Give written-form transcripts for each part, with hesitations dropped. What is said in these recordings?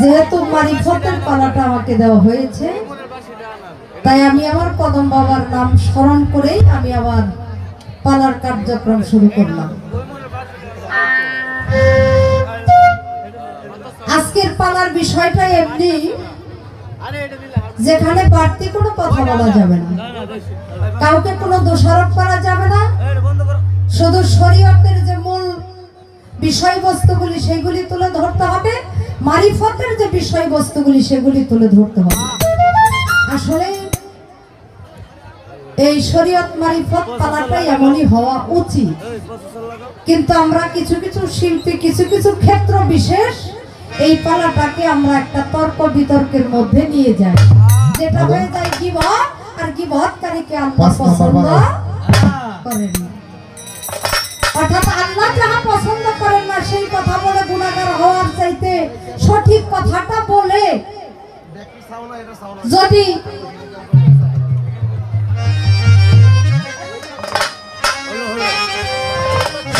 যেহেতু মারিফতের পালাটা আমাকে দেওয়া হয়েছে, তাই আমি আমার কদম বাবার নাম স্মরণ করেই আমি আবার পালার কার্যক্রম শুরু করলাম। আজকের পালার বিষয়টা এমনি, যেখানে বাড়তি কোনো কথা বলা যাবে না, কাউকে কোনো দোষারোপ করা যাবে না, শুধু শরীয়তের যে মূল বিষয়বস্তুগুলি সেগুলি তুলে ধরতে হবে, মারিফতের যে বিষয়বস্তুগুলি সেগুলি তুলে ধরতে হবে। আসলে এই শরীয়ত মারিফত পালাটাই এমনই হওয়া উচিত, কিন্তু আমরা কিছু কিছু শিল্পী কিছু কিছু ক্ষেত্র বিশেষ এই পালাটাকে আমরা একটা তর্ক বিতর্কের মধ্যে নিয়ে যাই, যেটা হয়ে যায় গীবত, আর গীবতকারীকে আল্লাহ পছন্দ করেন না। অর্থাৎ আল্লাহ যাহা পছন্দ করেন না সেই কথা বলে গুনাহগার হওয়ার চাইতে সঠিক কথাটা বলে যদি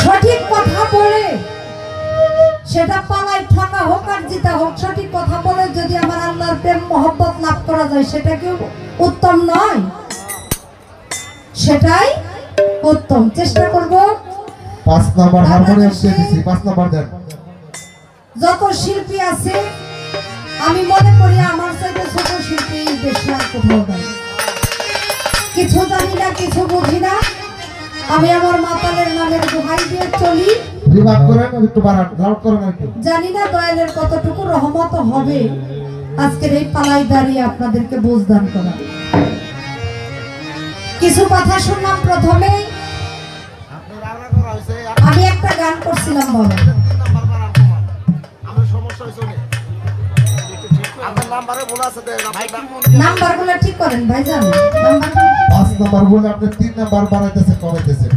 সঠিক কথা বলে সেটা পালায় ঠকা হোক আর জিতা হোক, সঠিক কথা বলে যদি আমার আল্লাহর প্রেম মহব্বত লাভ করা যায়, সেটা কি উত্তম নয়? সেটাই উত্তম। চেষ্টা করব 5 নাম্বার হারমোনিয়াম দিয়ে দিছি, 5 নাম্বার দেন। যত শিল্পী আছে আমি মনে করি আমার চাইতে ছোট শিল্পী বেশি আর কোথাও নাই। কিছু জানি না, কিছু বুঝি না, আমি আমার মাতালের নামের দোহাই দিয়ে চলি। রিভাব করেন, একটু বাড়ান, লাউড করেন একটু। জানি না দয়ালের কতটুকু রহমত হবে আজকের এই পালাই দাঁড়িয়ে আপনাদেরকে বুঝদান করা। কিছু কথা শুনলাম প্রথমে, আমি একটা গান করছিলাম, বলো নাম্বারগুলো ঠিক করেন ভাইজান। 5 নাম্বার বলে আপনি 3 নাম্বার বাড়াইতেছেন কমাইতেছেন,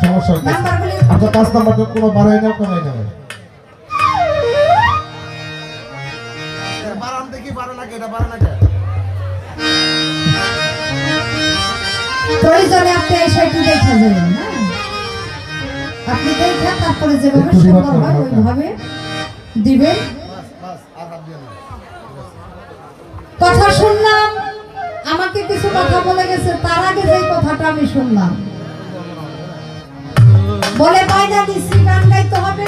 সমস্যা হচ্ছে। আপনি 5 নাম্বারটা কোনো বাড়াই না কমাই না, বাড়ান দেখি বাড়ে না কেটা বাড়ে না কেটা। প্রয়োজনে আপনি এসে একটু দেখা যাবেন, হ্যাঁ আপনি দেখা তারপরে যেভাবে সুন্দর হয় ওইভাবে দিবেন। কথা শুনলাম, আমাকে কিছু কথা বলে গেছে, তার আগে যে কথাটা আমি শুনলাম, বলে বাইনা দিচ্ছি গান গাইতে হবে,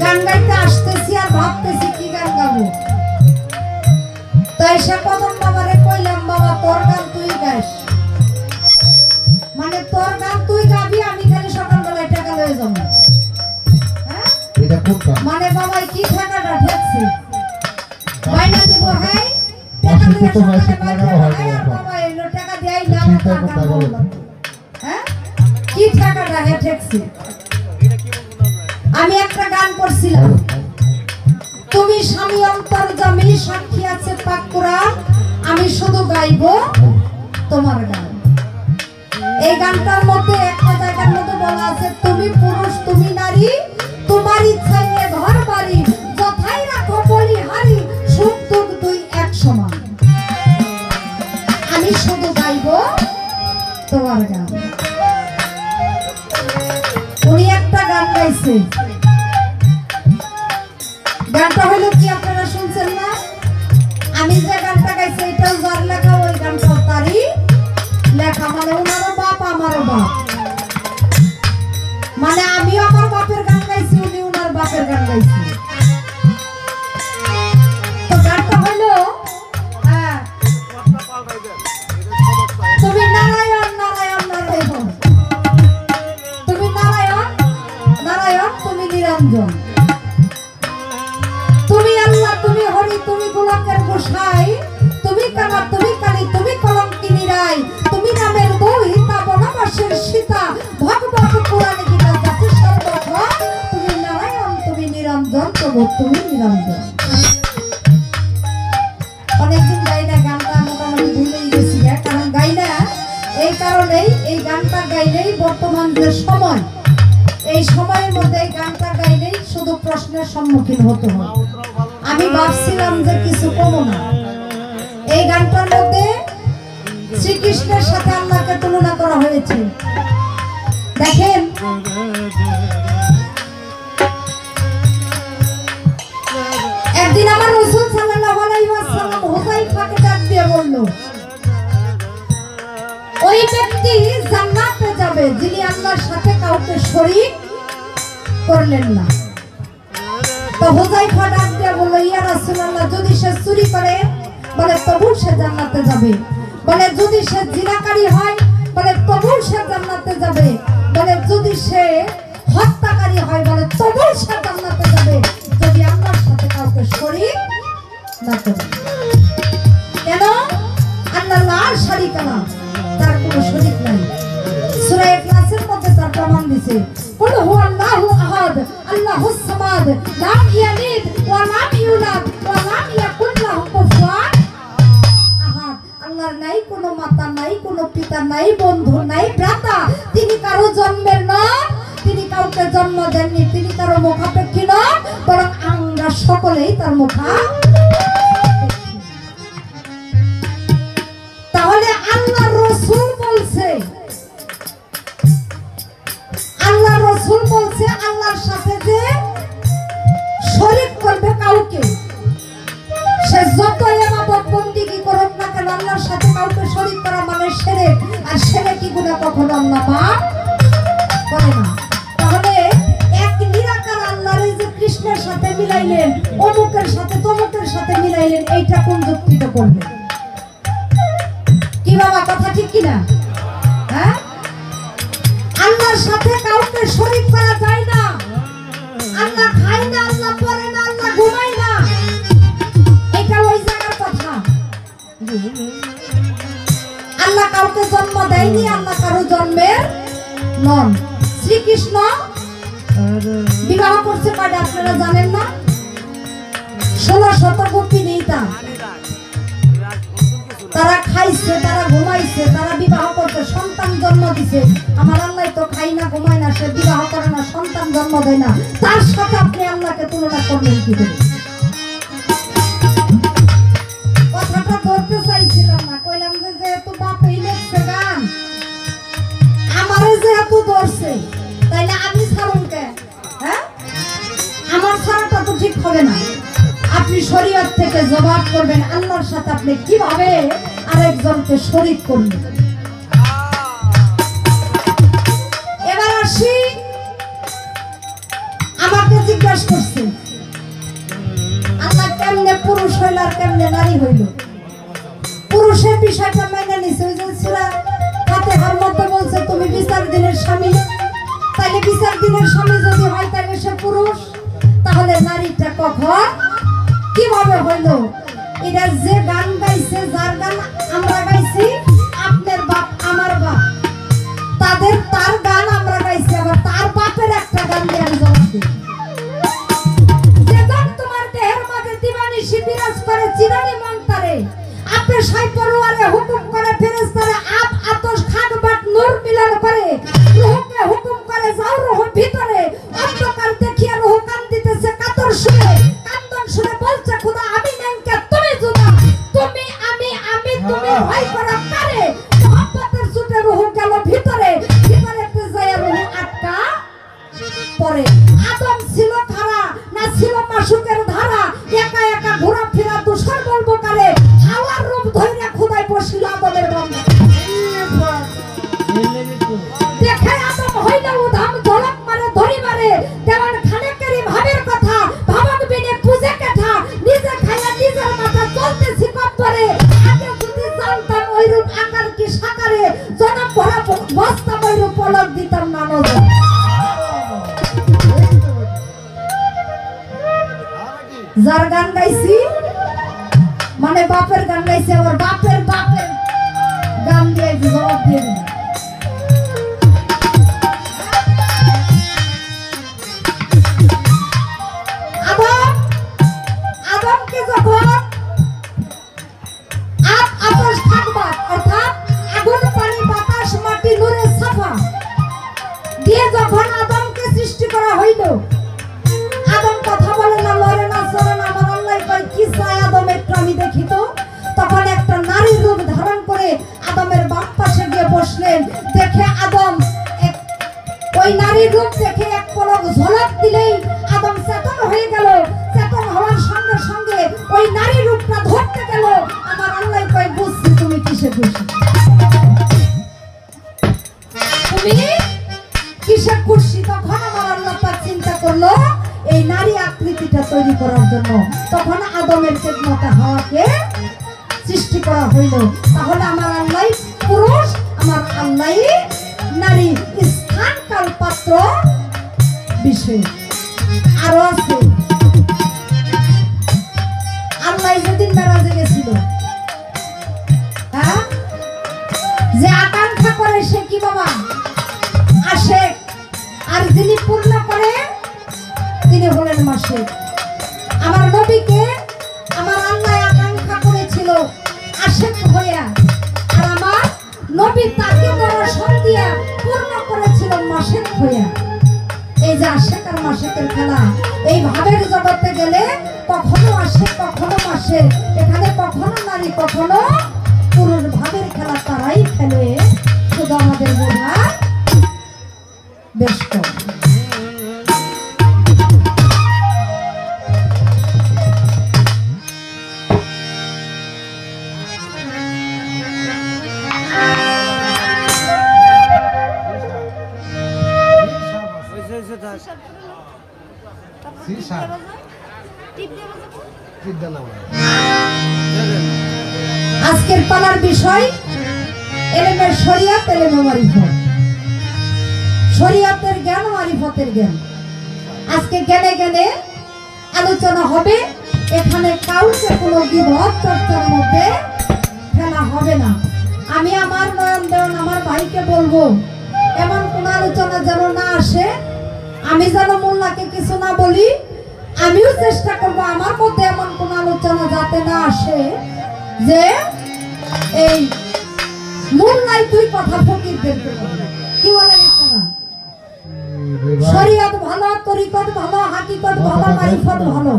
গান গাইতে আসতেছি আর ভাবতেছি কি গান গাবো। তাই সে কদম বাবারে কইলাম, বাবা তোর গান তুই গাইস, মানে তোর গান তুই গাবি, আমি খালি সকালবেলায় টাকা লয়ে যাবো। হ্যাঁ এটা কোনটা? মানে বাবা কি টাকাটা ঠেকছি বাইনা দিব, হ্যাঁ আমি একটা গান করছিলাম, তুমি স্বামী অন্তর্যামী সাক্ষী আছে পাক কুরআন, আমি শুধু গাইবো তোমার গান। এই গানটার মধ্যে একটা জায়গার মধ্যে বলা আছে, তুমি পুরুষ তুমি নারী, তোমার ইচ্ছায় ঘর বাড়ি, যথাই রাখো বলিহারি, সুখ দুঃখ দুই এক সমান, আমি শুধু গাইবো তোমার গান। উনি একটা গান গাইছে, গানটা হলো কি আপনারা শুনছেন না? আমি যে গানটা গাইছি এটাও যার লেখা, ওই গানটাও তারই লেখা, মানে ওনারও বাপ আমারও বাপ, মানে আমিও আমার বাপের গান গাইছি, উনি ওনার বাপের গান গাইছি। তো গানটা হলো তুমি নারায়ণ নারায়ণ নারায়ণ, তুমি নারায়ণ নারায়ণ, তুমি নিরঞ্জন, তুমি আল্লাহ, তুমি হরি, তুমি গোলাকের গোসাই, তুমি কানা, তুমি কালী, তুমি কলঙ্কিনী রায়, তুমি নামের বহিতা বনবাসের সীতা, ভগবত পুরাণে গীতা জাতি সর্বত্র, তুমি নারায়ণ, তুমি নিরঞ্জন, প্রভু তুমি নিরঞ্জন। অনেকদিন গাই না গানটা, মোটামুটি ভুলেই গেছি, কারণ গাই না এই কারণেই, এই গানটা গাইলেই বর্তমান যে সময়, এই সময়ের মধ্যে এই গানটা গাইলেই শুধু প্রশ্নের সম্মুখীন হতে হয়। আমি ভাবছিলাম যে কিছু কমো না, এই গানটার মধ্যে শ্রীকৃষ্ণের সাথে আল্লাহকে তুলনা করা হয়েছে। দেখেন একদিন ওই ব্যক্তি জান্নাতে যাবে যিনি আল্লাহর সাথে কাউকে শরীক করলেন না। তো হুযায়ফা ডাক দিয়ে বলল, ইয়া রাসূলুল্লাহ, যদি সে চুরি করে বলে তবু সে জান্নাতে যাবে, বলে যদি সে জিনাকারী হয় বলে তবু সে জান্নাতে যাবে, বলে যদি সে হত্যাকারী হয় বলে তবু সে জান্নাতে যাবে, যদি আল্লাহর সাথে কাউকে শরীক না করে। কেন? আল্লাহ লা শারীকা লাহু, তার কোনো শরীক নাই। সূরা ইখলাসের মধ্যে তার প্রমাণ দিয়েছে, কুল হুয়াল্লাহু আহাদ আল্লাহুস সামাদ লাম ইয়ালিদ ওয়া লাম ইউলাদ ওয়া লাম ইয়াকুল লাহু কুফুয়ান আহাদ। আল্লাহর নাই কোনো মাতা, নাই কোনো পিতা, নাই বন্ধু, নাই ভ্রাতা, তিনি কারো জন্মের নন, তিনি কাউকে জন্ম দেননি, তিনি কারো মুখাপেক্ষী নন, বরং আমরা সকলেই তার তাহলে আল্লাহ রাসূল বলছে, আল্লাহ রাসূল বলছে আল্লাহর সাথে যে শরীক করবে কাউকে, সে যত ইবাদত বন্দেগী করুক না কেন, আল্লাহর সাথে কাউকে শরীক করা মানে শিরক, আর শিরকি গুনাহ কখনো আল্লাহ মাফ করে না। তাহলে এক নিরাকার আল্লাহরে যে কৃষ্ণের সাথে মিলাইলেন, অমুকের সাথে তমুকের সাথে মিলাইলেন, এইটা কোন যুক্তিতে করবে? কি বাবা, কথা ঠিক কিনা? হ্যাঁ, আল্লাহর সাথে কাউকে শরীক করা যায় না। আল্লাহ খায় না, আল্লাহ পড়ে না, আল্লাহ ঘুমায় না, এটা ওই জায়গার কথা। আল্লাহ কাউকে জন্ম দেয়নি, আল্লাহ কারো জন্মের নন। শ্রীকৃষ্ণ বিবাহ করছে কয়টা আপনারা জানেন না? 16 গোপিনী তারা খাইছে, তারা ঘুমাইছে, তারা বিবাহ করছে, সন্তান জন্ম দিছে। আমার আল্লাহ তো খাই না, ঘুমায় না, সে বিবাহ করে না, সন্তান জন্ম দেয় না, তার সাথে আপনি আল্লাহকে তুলনা করলেন কি করে? কথাটা ধরতে চাইছিলাম না, কইলাম যে যেহেতু বাপই লেখছে গান, আমারে যেহেতু ধরছে, তাইলে আমি ছাড়ুন কে? হ্যাঁ, আমার ছাড়াটা তো ঠিক হবে না। আপনি শরীয়ত থেকে জবাব করবেন আল্লাহর সাথে আপনি কিভাবে আরেকজনকে শরীক করলেন। এবার আসি, আমাকে জিজ্ঞাসা করছে আল্লাহ কেমনে পুরুষ হইল আর কেমনে নারী হইল? পুরুষের বিষয়টা মেনে নিছে, ওই যে সূরা ফাতিহার মধ্যে বলছে তুমি বিচার দিনের স্বামী, তাইলে বিচার দিনের স্বামী যদি হয় তাহলে সে পুরুষ, তাহলে নারীটা কখন কিভাবে হইল? এটা যে গান গাইছে, যার গান আমরা গাইছি, আপনার বাপ আমার বাপ, তার গান আমরা গাইছি, আবার তার বাপের একটা গান দিয়ে আমি জবাব দিই। যে গান তোমার দেহের মাঝে দিবানিশি বিরাজ করে চিরানি মন্তারে, আপনি সাই পরওয়ারে হুকুম করে ফেরেশতারে আপ আতশ খাট বাট নূর মিলন করে, রূহকে হুকুম করে যাও রূহ ভিতরে, অন্ধকার দেখিয়া রূহ কান দিতেছে কাতর শুনে, কান্দন শুনে বলছে খোদা আমি নেনকে তুমি জুদা, তুমি আমি তুমি ভয় করা কারে, মোহাম্মতের ছুটে রূহ গেল ভিতরে, ভিতরেতে যায় রূহ আটকা পড়ে। আদম ছিল খারা না ছিল মাসুকের ধারা, একা একা ঘোরাফেরা তুষার বলবো কারে, হাওয়ার রূপ ধরে খোদায় বসিল আদমের বন্ধে, দেখে আদম হইল উধাম ঝলক মারে ধরি মারে, দেওয়ান খানেকেরই ভাবের কথা, ভাবক বিনে পুজে কেঠা, নিজে খাইয়া নিজের মাথা চলতেছি কব্বরে, আগে যদি জানতাম ওই রূপ আকার কি সাকারে, জনম ভরা বস্তা ওই রূপ পলক দিতাম না নজর। যার গান গাইছি মানে বাপের গান গাইছি, আবার বাপের বাপের গান দিয়ে জবাব দিয়ে দিন। আদমকে যখন আতশ থাকবা, অর্থাৎ আগুন পানি বাতাস মাটি নূরের সাফা দিয়ে যখন আদমকে সৃষ্টি করা হইল, আদম কথা বলে না, লড়ে না, চলে না, আমার আল্লাহ কয় কি চাই আদম একটু আমি দেখি তো। তখন একটা নারীর রূপ ধারণ করে আদমের বাম পাশে গিয়ে বসলেন, দেখে আদম ওই নারীর রূপ দেখে এক পলক ঝলক দিলেই আদম চেতন হয়ে গেল, চেতন হওয়ার সঙ্গে সঙ্গে ওই নারী রূপটা ধরতে গেল, আমার আল্লাহ কয় বুঝছি তুমি কিসে খুশি। আমি কিসের খুশি, তখন আমার আল্লাহ পাক চিন্তা করলো এই নারী আকৃতিটা তৈরি করার জন্য। তখন আদমের খেদমতে হাওয়াকে সৃষ্টি করা হইল। তাহলে আমার আল্লাহ পুরুষ, আমার আল্লাহ নারী, স্থান কাল পাত্র বিষয় আরো আছে। আল্লাহ যেদিন মেরাজে গেছিল, হ্যাঁ, যে আকাঙ্ক্ষা করে সে কি বাবা আসে, আর যিনি পূর্ণ করে তিনি হলেন মাসিক। আমার নবীকে আমার আল্লাহ আকাঙ্ক্ষা করেছিল আশেক হইয়া, আর আমার নবী তাকে দর্শন দিয়া পূর্ণ করেছিল মাসিক হইয়া। এই যে আশেক আর মাসিকের খেলা, এই ভাবের জগতে গেলে কখনো আশেক কখনো মাসিক, এখানে কখনো নারী কখনো পুরুষ, ভাবের খেলা তারাই খেলে, শুধু আমাদের বোঝা বেশ কম। আজকের পালার বিষয় এলেমের শরিয়াত, এলেমে মারিফত। শরিয়াতের জ্ঞান, মারিফতের জ্ঞান। আজকে জ্ঞানে জ্ঞানে আলোচনা হবে। এখানে কাউকে কোনো গীবত চর্চার মধ্যে ফেলা হবে না। আমি আমার নয়ন দেওয়ান আমার ভাইকে বলবো, এমন কোন আলোচনা যেন না আসে, আমি যেন মোল্লাকে কিছু না বলি। আমিও চেষ্টা করব আমার মধ্যে এমন কোন আলোচনা যাতে না আসে যে এই মোল্লাই তুই কথা ফকিরদেরকে বলে। কি বলেন আপনারা? শরিয়ত ভালো, তরিকত ভালো, হাকিকত ভালো, মারিফত ভালো,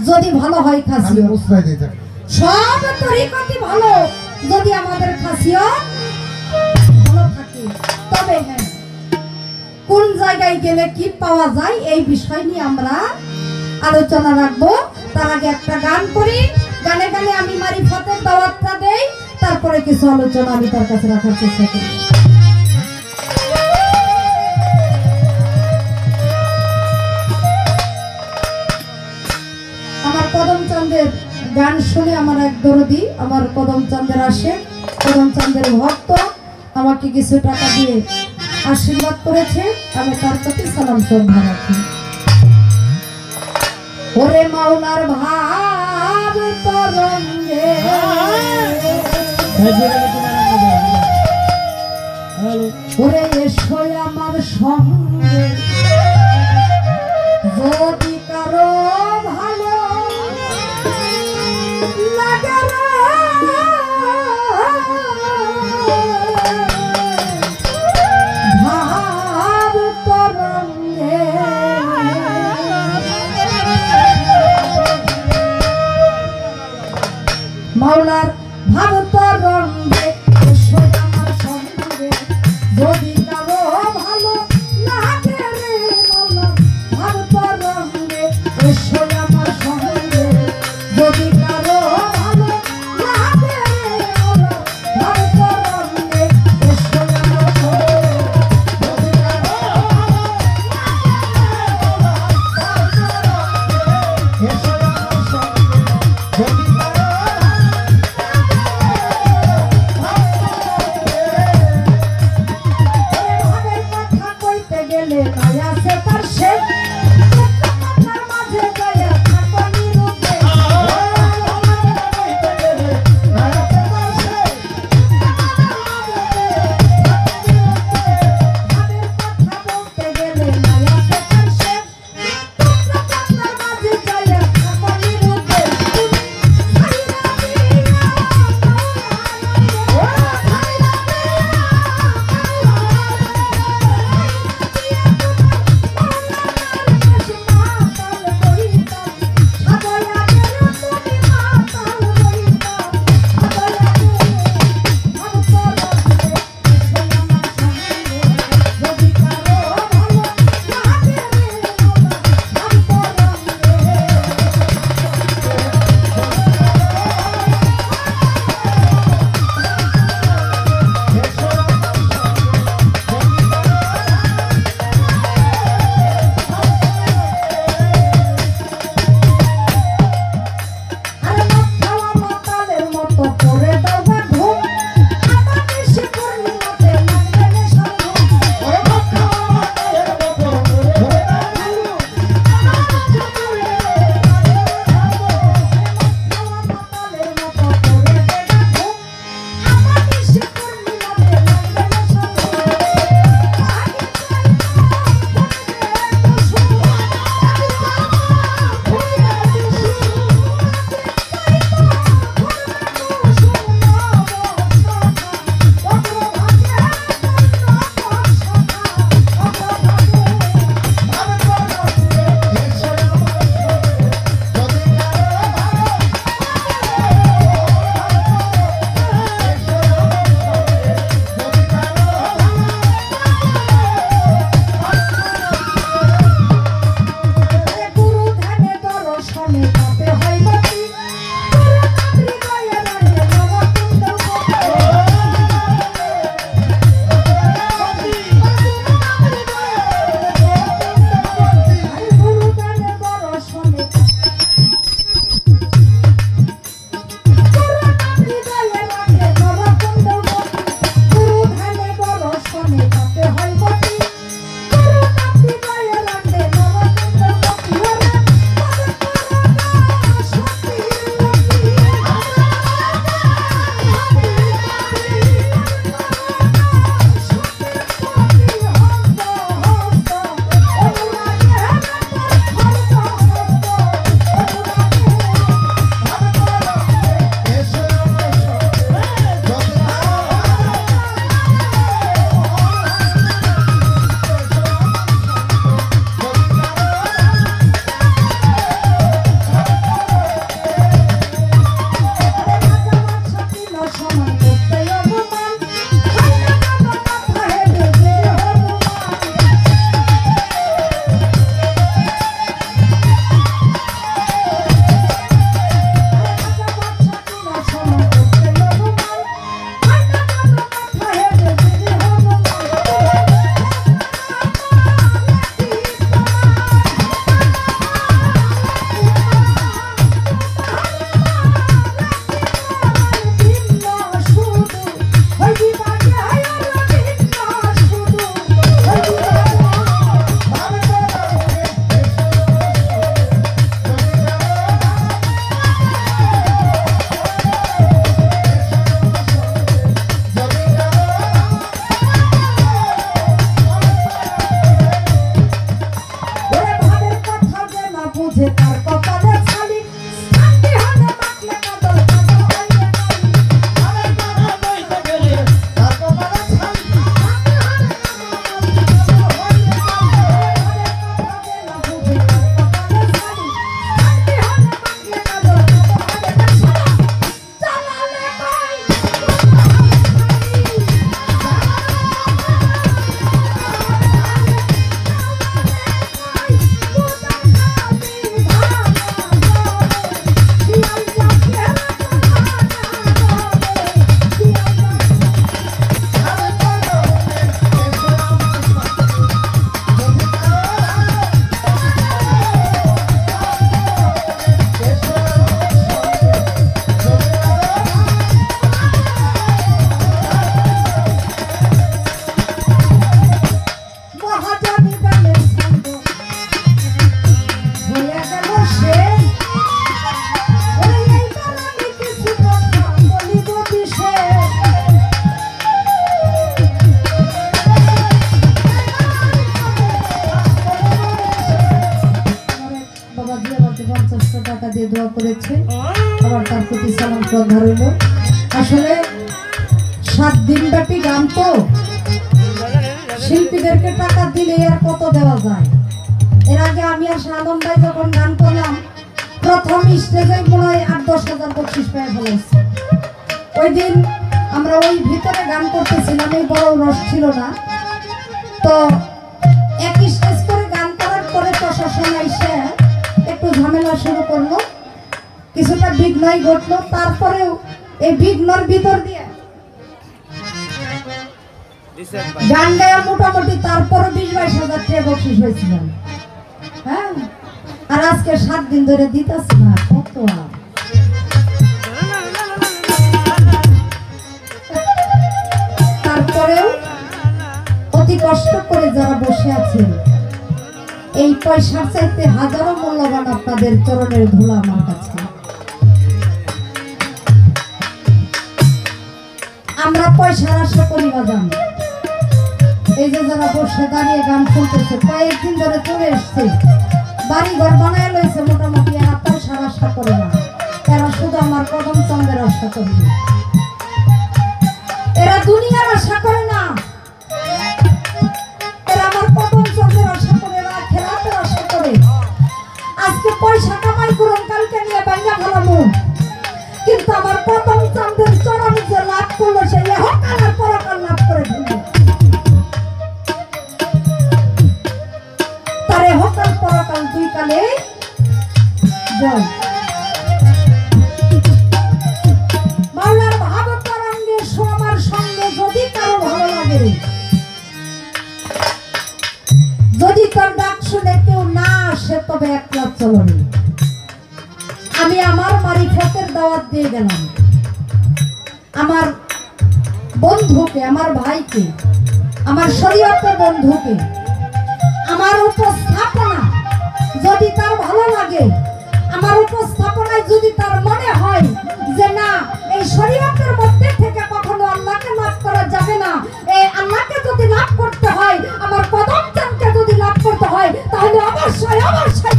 যদি ভালো হয় খাসিয়ত। সব তরিকতই ভালো যদি আমাদের খাসিয়ত ভালো থাকে। তবে হ্যাঁ, কোন জায়গায় গেলে কি পাওয়া যায় এই বিষয় নিয়ে আমরা আলোচনা রাখবো। তার আগে একটা গান করি, গানে গানে আমি মারিফতের দাওয়াতটা দেই, তারপরে কিছু আলোচনা আমি তার কাছে রাখার চেষ্টা করি। আমার কদমচন্দ্রের গান শুনে আমার এক দরদি, আমার কদমচন্দ্রের আসে, কদমচন্দ্রের ভক্ত, আমাকে কিছু টাকা দিয়ে আশীর্বাদ করেছে, আমি তার প্রতি সালাম শ্রদ্ধা রাখি। ওরে মাওলার ভাব তরঙ্গে, ওরে এসো আমার সঙ্গে, যদি কারো ভালো লাগে ভাব তরঙ্গে, মাওলার ভাব তরঙ্গে এসো আমার সঙ্গে, যদি কারো ভালো লাগে যে দোয়া করেছে আবার তার প্রতি সালাম শ্রদ্ধা রইল। আসলে 7 দিন ব্যাপী গান তো শিল্পীদেরকে টাকা দিলে আর কত দেওয়া যায়। এর আগে আমি আর সাধন ভাই যখন গান করলাম প্রথম স্টেজে মনে হয় 8-10 হাজার বকশিশ পেয়ে ফেলেছি। ওই দিন আমরা ওই ভিতরে গান করতেছিলাম, এই বড় রস ছিল না তো এক স্টেজ করে গান করার পরে প্রশাসন এসে একটু ঝামেলা শুরু করলো, কিছুটা বিঘ্নই ঘটলো। তারপরেও এই বিঘ্নর ভিতর দিয়ে গান গায়া মোটামুটি তারপরে 20-22 হাজার টাকা বকশিশ হয়েছিল। হ্যাঁ, আর আজকে 7 দিন ধরে দিতেছে না, কত আর তারপরেও অতি কষ্ট করে যারা বসে আছেন এই পয়সার চাইতে হাজারো মূল্যবান আপনাদের চরণের ধুলা আমার কাছে। আমরা পয়সার আশা করি না জান, এই যে যারা বসে দাঁড়িয়ে গান শুনতেছে কয়েকদিন ধরে চলে এসছে, বাড়ি ঘর বানায় লইছে, মোটামুটি এরা পয়সার আশা করে না, এরা শুধু আমার কদম চন্দ্রের আশা করবে, এরা দুনিয়ার আশা করে না, এরা আমার কদম চন্দ্রের আশা করে, এরা খেলাতের আশা করে। আজকে পয়সা কামাই করুন, কালকে নিয়ে ভাঙ্গা ফেলাবো, কিন্তু আমার কদম চন্দ্রের চরণ যে লাভ করলো সে ইহকাল আর পরকাল লাভ করে ফেলবে। তার ইহকাল পরকাল 2 কালে জয়। মাওলার ভাগবত রঙ্গে সোমার সঙ্গে যদি কারো ভালো লাগে, যদি তোর ডাক শুনে কেউ না আসে তবে একলা চলবে। আমি আমার মারিফতের দাওয়াত দিয়ে গেলাম আমার বন্ধুকে, আমার ভাইকে, আমার শরীয়তের বন্ধুকে। আমার উপস্থাপনা যদি তার ভালো লাগে, আমার উপস্থাপনায় যদি তার মনে হয় যে না এই শরীয়তের মধ্যে থেকে কখনো আল্লাহকে লাভ করা যাবে না, এই আল্লাহকে যদি লাভ করতে হয়, আমার কদম চাঁদকে যদি লাভ করতে হয়, তাহলে অবশ্যই অবশ্যই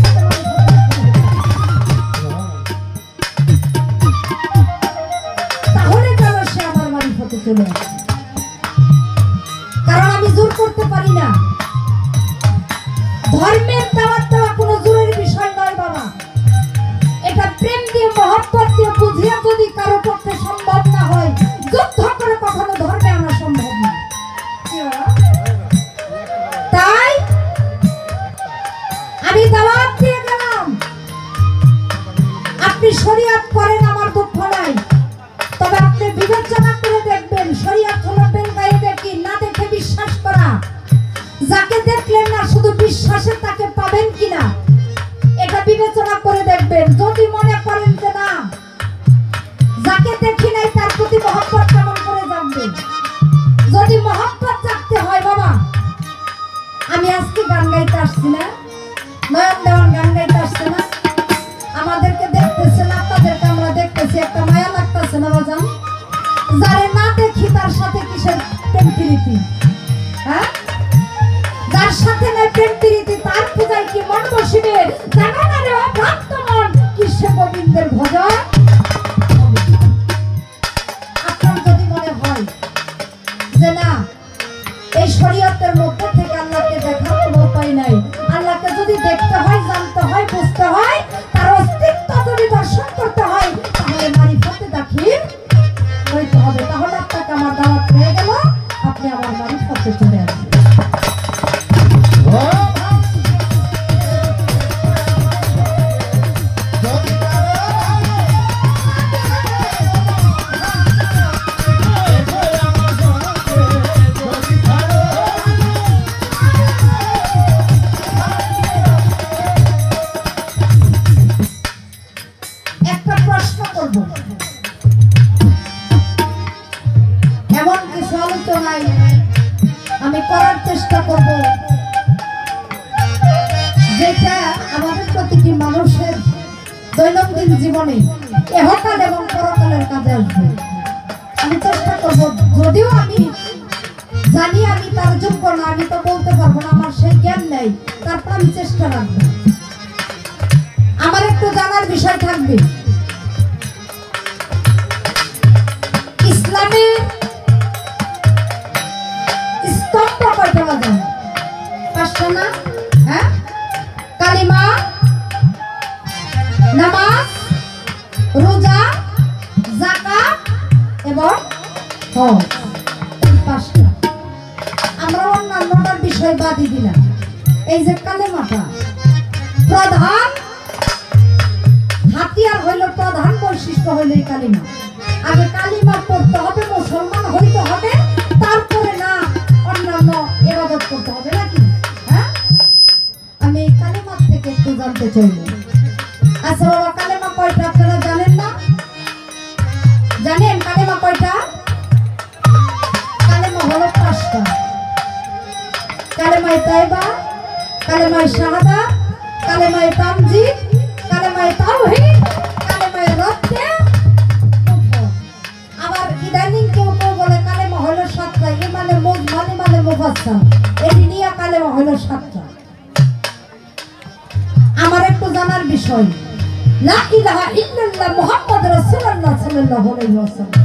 তাহলে যেন সে আমার মারিফতে চলে আসে। কারণ আমি জোর করতে পারি না, ধর্মের দাওয়াত দেওয়া কোনো জোরের বিষয় নয় বাবা, এটা প্রেম দিয়ে মহব্বত দিয়ে বুঝিয়ে যদি কারো পক্ষে সম্ভব না হয়, যুদ্ধ করে কখনো ধর্মে আনা সম্ভব না। তাই আমি দাওয়াত দিয়ে গেলাম, আপনি শরীয়ত করেন আমার দুঃখ নাই, তবে আপনি বিবেচনা করে দেখবেন শরীয়ত হলো বেলগায়ে দেখি না দেখে বিশ্বাস করা। যাকে দেখলেন না শুধু বিশ্বাসে তাকে পাবেন কিনা এটা বিবেচনা করে দেখবেন। যদি মনে করেন যে না যাকে দেখি নাই তার প্রতি মহব্বত কেমন করে জানবেন, যদি মহব্বত জানতে হয় বাবা, আমি আজকে গান গাইতে আসছি না, নয়ন দেওয়ান গান গাইতে আসছে না, আমাদেরকে দেখতেছে না, আপনাদেরকে আমরা দেখতেছি, একটা মায়া লাগতেছে না বাজান? যারে না দেখি তার সাথে কিসের প্রেম প্রীতি? হ্যাঁ, যার সাথে নাই প্রেম প্রীতি তার পূজায় কি মন বসিবে? জানো না রে অভ্রান্ত মন কিসে গোবিন্দের ভজন। আপনার যদি মনে হয় যে না এই শরীয়তের মধ্যে থেকে আল্লাহকে দেখার কোনো উপায় নাই, আল্লাহকে যদি দেখতে হয়, জানতে হয়, বুঝতে হয়, তার অস্তিত্ব যদি দর্শন করতে হয়, তাহলে মারিফতে দাখিল হইতে হবে। তাহলে আপনাকে আমার দাওয়াত হয়ে গেল, আপনি আমার মারিফতে চলে আসবেন। একটা প্রশ্ন করব, এমন কিছু আলোচনায় আমি করার চেষ্টা করব যেটা আমাদের প্রতিটি মানুষের দৈনন্দিন জীবনে ইহকাল এবং পরকালের কাজে আসবে। আমি চেষ্টা করব, যদিও আমি জানি আমি তার যোগ্য না, আমি তো বলতে পারবো না, আমার সেই জ্ঞান নেই, তারপর আমি চেষ্টা রাখবো। আমার একটু জানার বিষয় থাকবে, ইসলামের স্তম্ভ কয়টা বাজান? 5টা না? হ্যাঁ, কালিমা, নামাজ, রোজা, যাকাত এবং হজ, 5টা। আমরা অন্যান্যটার বিষয় বাদই দিলাম। এই যে কালেমাটা প্রধান হাতিয়ার হইল, প্রধান বৈশিষ্ট্য হইল এই কালিমা। আগে কালিমা পড়তে হবে, মুসলমান হইতে হবে, তারপরে না অন্যান্য ইবাদত করতে হবে নাকি? হ্যাঁ, আমি এই কালিমা থেকে একটু জানতে চাইব। আচ্ছা বাবা, কালিমা কয়টা আপনারা জানেন না? জানেন কালিমা কয়টা? কালিমা হলো 5টা। কালেমায়ে তাইবা, কালেমায়ে শাহাদাত, কালেমায়ে তামজিদ, কালেমায়ে তাওহীদ, কালেমায়ে রদ্দে কুফর। আবার ইদানিং কেউ কেউ বলে কালেমা হলো 7টা, ইমানে মুজমালি মানে মুফাসসাল, এটি নিয়ে কালেমা হলো 7টা। আমার একটু জানার বিষয়, লা ইলাহা ইল্লাল্লাহ মুহাম্মদ রাসূলুল্লাহ সাল্লাল্লাহু আলাইহি ওয়াসাল্লাম,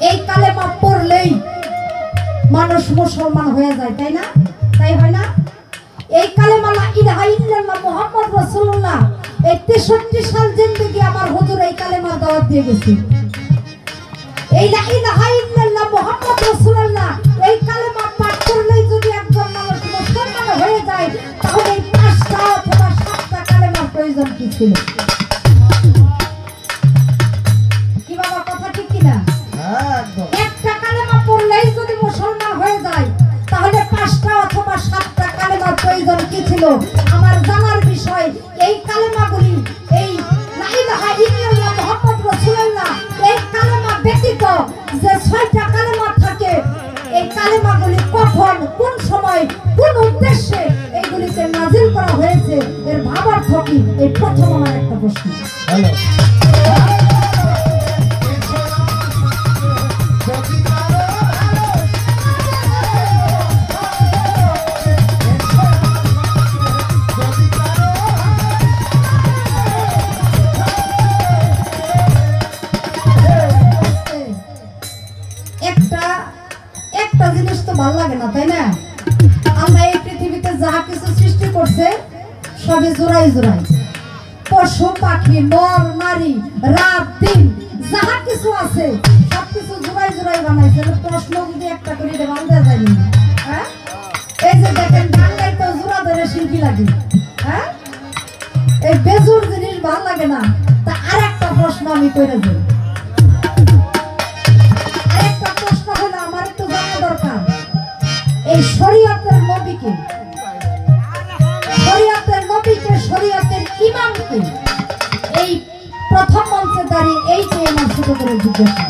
এই কালেমা পড়লেই মানুষ মুসলমান হয়ে যায়, তাই না? তাই হয় না? এই কালেমা লা ইলাহা ইল্লাল্লাহ মুহাম্মদ রাসূলুল্লাহ, এই 63 সাল জিন্দেগি আমার হুজুর এই কালেমার দাওয়াত দিয়ে গেছে। এই লা ইলাহা ইল্লাল্লাহ মুহাম্মদ রাসূলুল্লাহ, এই কালেমা পাঠ করলেই যদি একজন মানুষ মুসলমান হয়ে যায়, তাহলে এই 5টা অথবা 7টা কালেমার প্রয়োজন কি ছিল? কি বাবা, কথা ঠিক কিনা? একটা কালেমা পড়লেই যদি মুসলমান হয়ে যায়, তাহলে 5টা অথবা 7টা কালেমার প্রয়োজন কি ছিল? আমার জানার বিষয়, এই কালেমাগুলি, এই লা ইলাহা ইল্লাল্লাহ মুহাম্মদ রাসূলুল্লাহ, এই কালেমা ব্যতীত যে 6টা কালেমা থাকে, এই কালেমাগুলি কখন, কোন সময়, কোন উদ্দেশ্যে এইগুলিকে নাজিল করা হয়েছে, এর ভাবার্থ কি? এই প্রথম আমার একটা প্রশ্ন। হ্যালো, একটা জিনিস তো ভালো লাগে না, তাই না? আমরা এই পৃথিবীতে যা কিছু সৃষ্টি করছে সবই জোড়াই জোড়াই, পশু পাখি, নর নারী, রাত দিন, যা কিছু আছে সবকিছু জোড়াই জোড়াই বানাইছে। প্রশ্ন যদি একটা করে বান্ধা যায়নি, হ্যাঁ? এই যে দেখেন, ডাঙ্গাই তো জোড়া ধরে শিল্পী লাগে, হ্যাঁ? এই বেজুর জিনিস ভালো লাগে না। তা আর একটা প্রশ্ন আমি করে যাই, আরেকটা প্রশ্ন হলো আমার একটু জানা দরকার, এই শরীয়তের নবীকে, শরীয়তের নবীকে, শরীয়তের ইমামকে, এই প্রথম মঞ্চে দাঁড়িয়ে এইটাই আমার ছোট করে জিজ্ঞাসা।